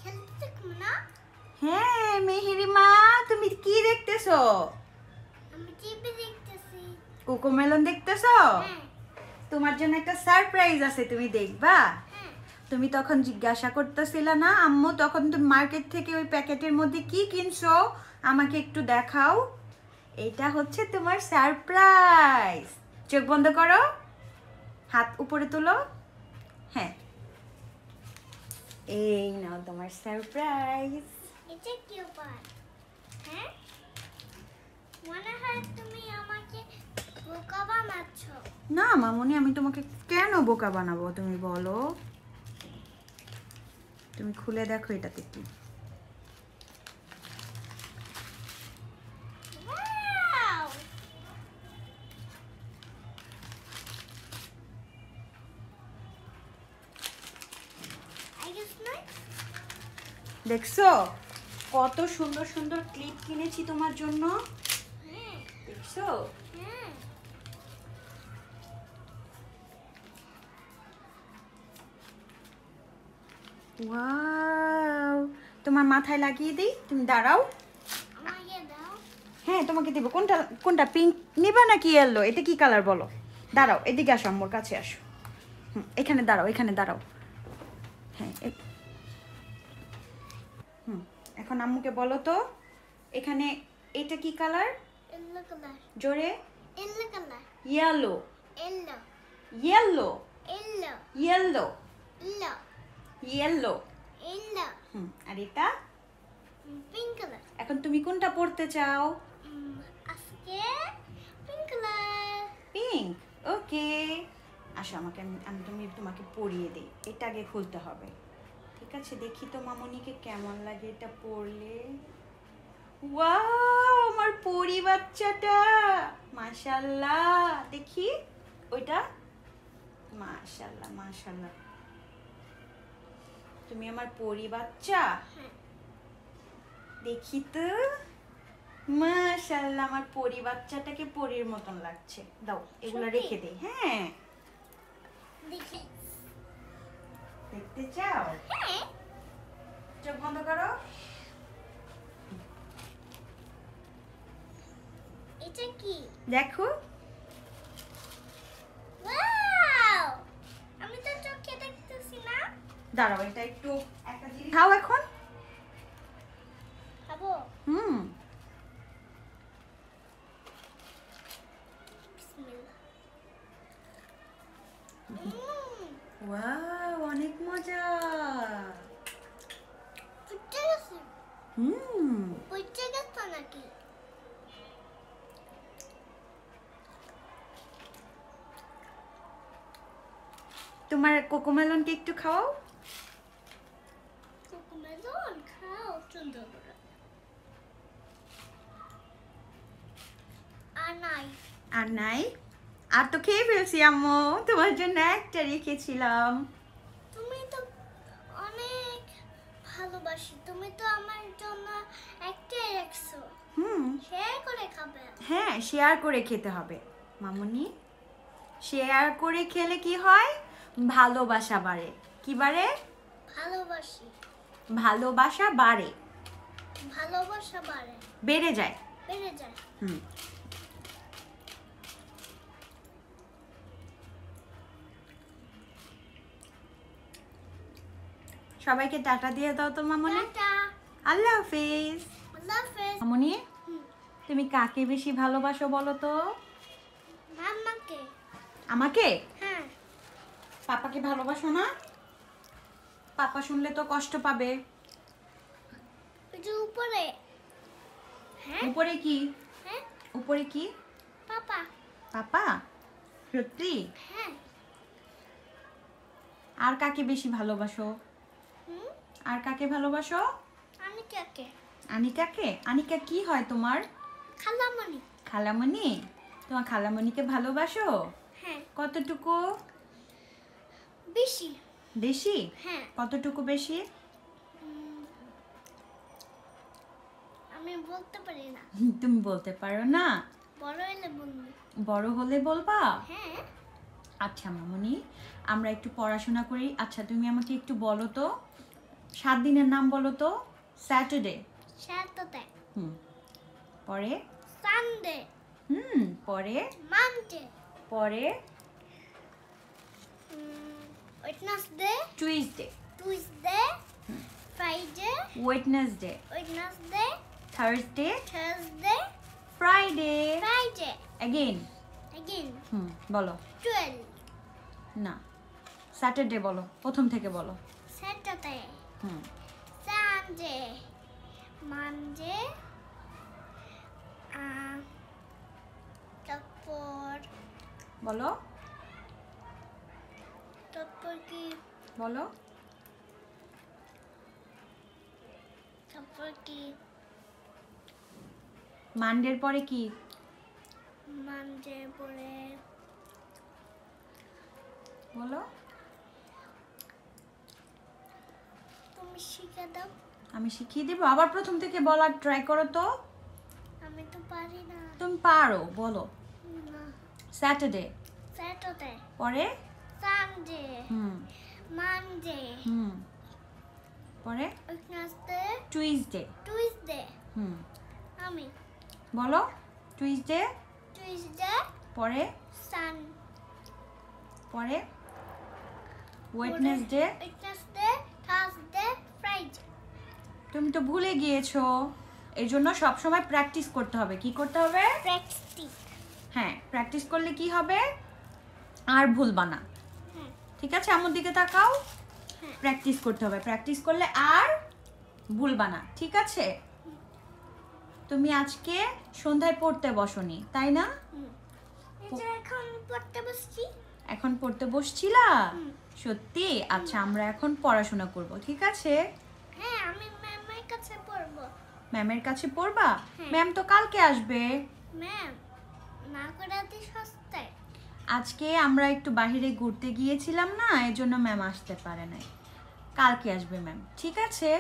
খেলতে দেখো না? হ্যাঁ মেহেরিমা, তুমি কি দেখতেছো? আমি টিভি দেখতেছি। কোকোমেলন দেখতেছো? হ্যাঁ তোমার জন্য একটা সারপ্রাইজ আছে, তুমি দেখবা? হ্যাঁ। তুমি তখন জিজ্ঞাসা করতেছিলা না আম্মু, তখন তুমি মার্কেট থেকে ওই প্যাকেটের মধ্যে কি কিনছো আমাকে একটু দেখাও। এটা হচ্ছে তোমার সারপ্রাইজ। চোখ বন্ধ করো, হাত উপরে তোলো। হ্যাঁ, এই নাও তোমার সারপ্রাইজ। এটা কি উপায়? হ্যাঁ, মনে হয় তুমি আমাকে বোকা বানাচ্ছ। না মামুনি, আমি তোমাকে কেন বোকা বানাবো তুমি বলো? তুমি খুলে দেখো এটাতে কি। Wow! I guess not. দেখছো কত সুন্দর সুন্দর ক্লিপ কিনেছি তোমার জন্য? হ্যাঁ দেখছো? হ্যাঁ। ওয়াও, তোমার মাথায় লাগিয়ে দিই, তুমি দাঁড়াও। আমাকে দাও। হ্যাঁ তোমাকে দেবো। কোনটা কোনটা, পিঙ্ক নিবা নাকি ইয়েলো? এটা কি কালার বলো? দাঁড়াও, এদিকে আসো, আম্মুর কাছে আসো। এখানে দাঁড়াও, এখানে দাঁড়াও। হ্যাঁ এখন আম্মুকে বলো তো, এখানে এটা কি কালার? Yellow color. জোরে। Yellow color. Yellow, Yellow. Yellow, Yellow. Yellow, Yellow. Yellow. Yellow. আর এটা? Pink color. এখন তুমি কোনটা পড়তে চাও? আজকে pink color. পিঙ্ক। ওকে, আসো আমাকে, আমি তোমাকে পরিয়ে দিই। এটা আগে খুলতে হবে। ঠিক আছে, দেখি তো মামনিকে কেমন লাগে এটা পরলে। ওয়াও, আমার পরি বাচ্চাটা, মাশাআল্লাহ। দেখি ওইটা, মাশাআল্লাহ মাশাআল্লাহ। তুমি আমার পরি বাচ্চা। হ্যাঁ। দেখি তো, মাশাআল্লাহ, আমার পরি বাচ্চাটাকে পরির মতন লাগছে। দাও এগুলো সত্যি? রেখে দেই। হ্যাঁ, দেখি। দেখতে চাও? হ্যাঁ। চোখ বন্ধ করো। এটা কি? দেখো। Wow! আমি তো চোখে দেখতেছি না। দাঁড়াও, এটা একটু একটা জিনিস খাও এখন। খাবো। বিসমিল্লাহ। ওয়াও, অনেক মজা। ফুটে গেছে। ফুটে গেছে নাকি? তোমার কোকোমেলনকে একটু খাওয়াও। কোকোমেলন খাও সুন্দর করে। আর নাই। আর নাই? আর তো খেয়ে ফেলছি আম্মু, তোমার জন্য একটা রেখেছিলাম। তুমি তো অনেক ভালোবাসি, তুমি তো আমার জন্য একটাই রাখছো। শেয়ার করে খাবে। হ্যাঁ, শেয়ার করে খেতে হবে মামুনি। শেয়ার করে খেলে কি হয়? ভালোবাসা বাড়ে। কি বাড়ে? ভালোবাসি। ভালোবাসা বাড়ে। ভালোবাসা বাড়ে। বেড়ে যায়। বেড়ে যায়। সবাইকে টাটা দিয়ে দাও তো মামুনি। টাটা। আল্লাহ হাফেজ। আল্লাহ হাফেজ। মামুনি, তুমি কাকে বেশি ভালোবাসো বলো তো? মাম্মাকে। আমাকে? হ্যাঁ। পাপাকে ভালোবাসো না? পাপা শুনলে তো কষ্ট পাবে। ওই যে উপরে। হ্যাঁ। উপরে কি? হ্যাঁ। উপরে কি? পাপা। পাপা? সত্যি? হ্যাঁ। আর কাকে বেশি ভালোবাসো? আর কাকে ভালোবাসো? আনিকাকে। আনিকাকে? আনিকা কি হয় তোমার? খালামণি। খালামণি? তোমার খালামণিকে ভালোবাসো? হ্যাঁ। কতটুকু? বেশি। বেশি? হ্যাঁ। কতটুকু বেশি? আমি বলতে পারি না। তুমি বলতে পারো না? বড় হলে বলবো। বড় হলে বলবা? হ্যাঁ। আচ্ছা মামুনি, আমরা একটু পড়াশোনা করি। আচ্ছা তুমি আমাকে একটু বলো তো, 7 দিনের নাম বলো তো। স্যাটারডে। Saturday, পরে Sunday, পরে Monday, পরে Wednesday, Tuesday, Tuesday, Friday, Wednesday, Wednesday, Thursday, Thursday, Friday, Friday, again. again, বলো। 12, না, স্যাটারডে বলো, প্রথম থেকে বলো। Saturday, Sunday, Monday, তারপর বলো কি বলো। তারপর কি মানডের পরে কি? মানডে পরে বলো। তুমি শিখে দাও। আমি শিখিয়ে দেবো। আবার প্রথম থেকে বলার ট্রাই করো তো। আমি তো পারি না। তুমি পারো, বলো। না। স্যাটারডে, স্যাটারডে, পরে সানডে, মানডে, পরে ওয়েডনেসডে, টুইসডে, টুইসডে। আমি বলো। টুইসডে, টুইসডে, পরে সান, পরে ওয়েডনেসডে। Wednesday, Thursday, Friday. তুমি তো ভুলে গিয়েছো। এর জন্য সব সময় প্র্যাকটিস করতে হবে। কি করতে হবে? প্র্যাকটিস। হ্যাঁ, প্র্যাকটিস করলে কি হবে? আর ভুলবা না। ঠিক আছে, আমার দিকে তাকাও। প্র্যাকটিস করতে হবে। প্র্যাকটিস করলে আর ভুলবা না। ঠিক আছে? তুমি আজকে সন্ধ্যায় পড়তে বসনি, তাই না? এখন পড়তে বসছি। এখন পড়তে বসছিলা? সত্যি? আচ্ছা, আমরা এখন পড়াশোনা করব। ঠিক আছে? হ্যাঁ, আমি ম্যামের কাছে পড়বো। ম্যামের কাছে পড়বা? ম্যাম তো কালকে আসবে। ম্যাম, না করাতে সস্তায়। আজকে আমরা একটু বাইরে ঘুরতে গিয়েছিলাম না, এজন্য ম্যাম আসতে পারে নাই। কালকে আসবে ম্যাম। ঠিক আছে?